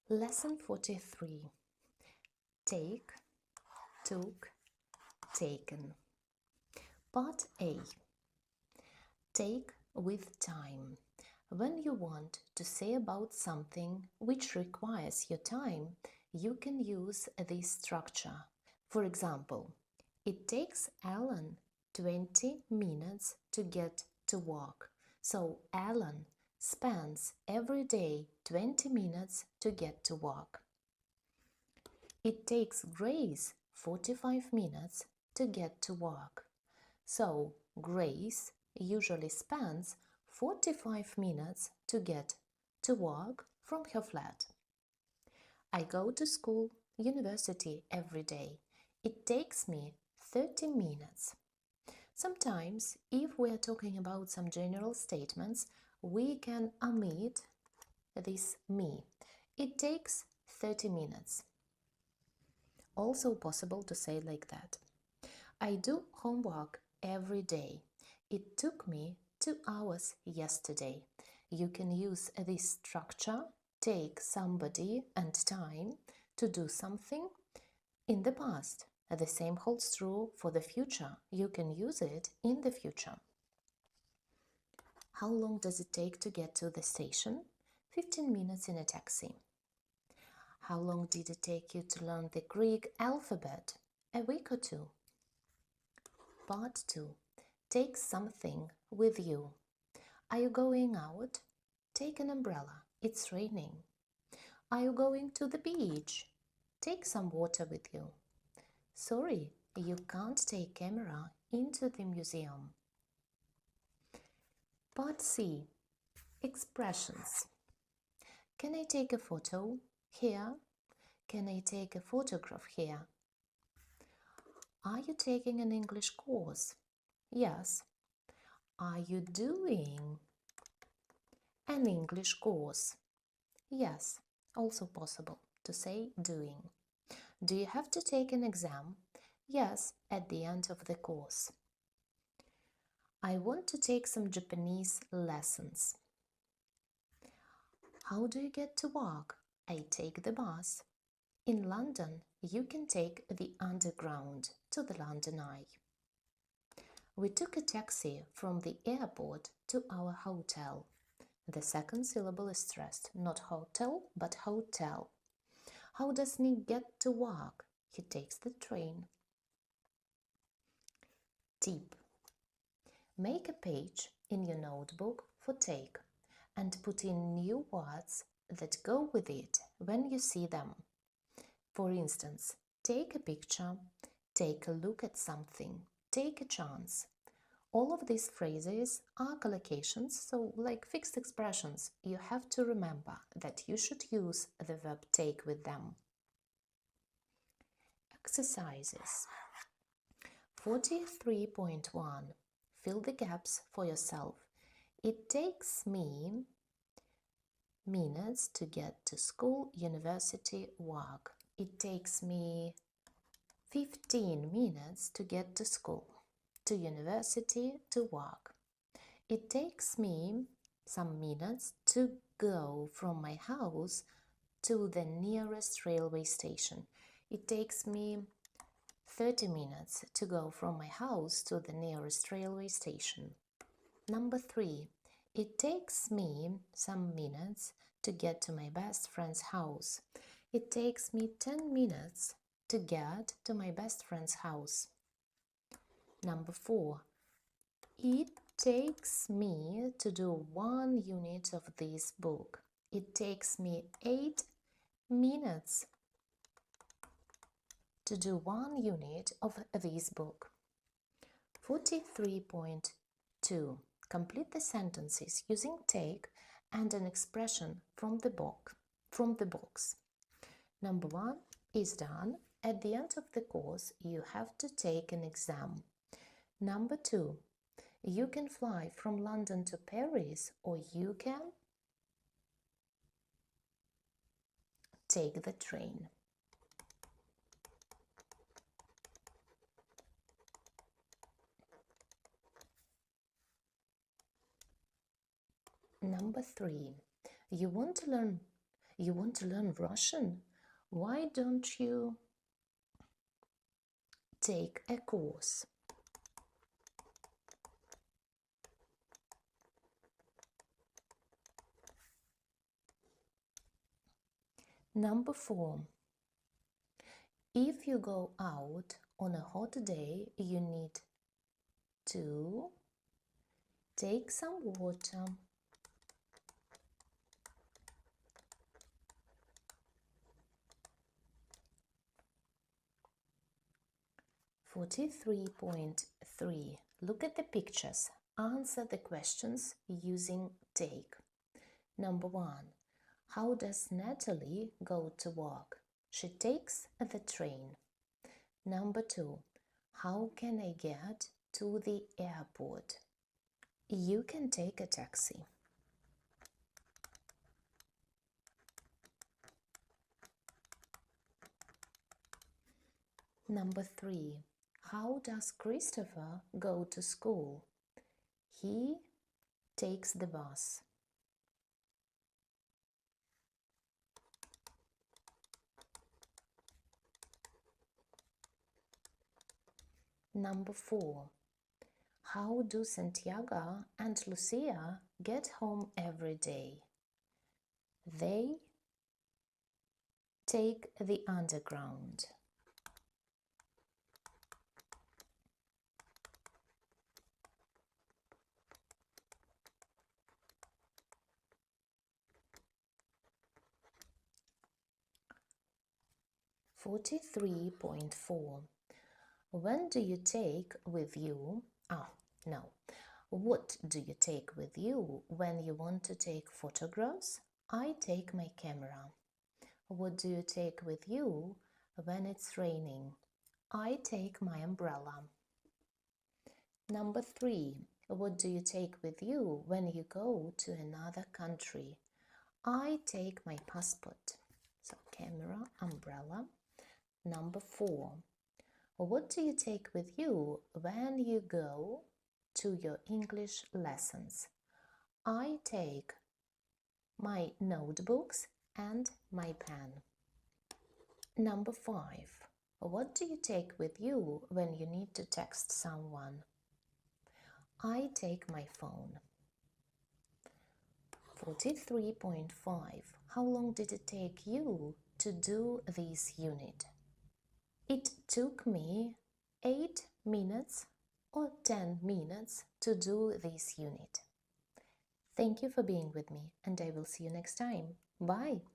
Lesson 43. Take, took, taken. Part A. Take with time. When you want to say about something which requires your time, you can use this structure. For example, it takes Alan 20 minutes to get to work. So Alan spends every day 20 minutes to get to work. It takes Grace 45 minutes to get to work. So Grace usually spends 45 minutes to get to work from her flat. I go to school, university every day. It takes me 30 minutes. Sometimes, if we are talking about some general statements, we can omit this me. It takes 30 minutes. Also possible to say like that. I do homework every day. It took me 2 hours yesterday. You can use this structure, take somebody and time to do something in the past. The same holds true for the future. You can use it in the future. How long does it take to get to the station? 15 minutes in a taxi. How long did it take you to learn the Greek alphabet? A week or two. Part 2. Take something with you. Are you going out? Take an umbrella. It's raining. Are you going to the beach? Take some water with you. Sorry, you can't take camera into the museum. Part C. Expressions. Can I take a photo here? Can I take a photograph here? Are you taking an English course? Yes. Are you doing an English course? Yes, also possible to say doing. Do you have to take an exam? Yes, at the end of the course. I want to take some Japanese lessons. How do you get to work? I take the bus. In London, you can take the Underground to the London Eye. We took a taxi from the airport to our hotel. The second syllable is stressed, not hotel, but hotel. How does Nick get to work? He takes the train. Tip. Make a page in your notebook for take and put in new words that go with it when you see them. For instance, take a picture, take a look at something, take a chance. All of these phrases are collocations, so like fixed expressions, you have to remember that you should use the verb take with them. Exercises. 43.1. Fill the gaps for yourself. It takes me minutes to get to school, university, work. It takes me 15 minutes to get to school, to university, to work. It takes me some minutes to go from my house to the nearest railway station. It takes me 30 minutes to go from my house to the nearest railway station. Number 3. It takes me some minutes to get to my best friend's house. It takes me 10 minutes to get to my best friend's house. Number 4. It takes me to do 1 unit of this book. It takes me 8 minutes to do 1 unit of this book. 43.2. Complete the sentences using take and an expression from the box. Number 1 is done. At the end of the course, you have to take an exam. Number 2. You can fly from London to Paris, or you can take the train. Number 3. You want to learn You want to learn Russian? Why don't you take a course? Number 4. If you go out on a hot day, you need to take some water. (43.3) Look at the pictures. Answer the questions using take. Number 1. How does Natalie go to work? She takes the train. Number 2. How can I get to the airport? You can take a taxi. Number 3. How does Christopher go to school? He takes the bus. Number 4. How do Santiago and Lucia get home every day? They take the underground. (43.4) When do you take with you? No. What do you take with you when you want to take photographs? I take my camera. What do you take with you when it's raining? I take my umbrella. Number 3. What do you take with you when you go to another country? I take my passport. So camera, umbrella. Number 4. What do you take with you when you go to your English lessons? I take my notebooks and my pen. Number 5. What do you take with you when you need to text someone? I take my phone. 43.5. How long did it take you to do this unit? It took me 8 minutes or 10 minutes to do this unit. Thank you for being with me, and I will see you next time. Bye!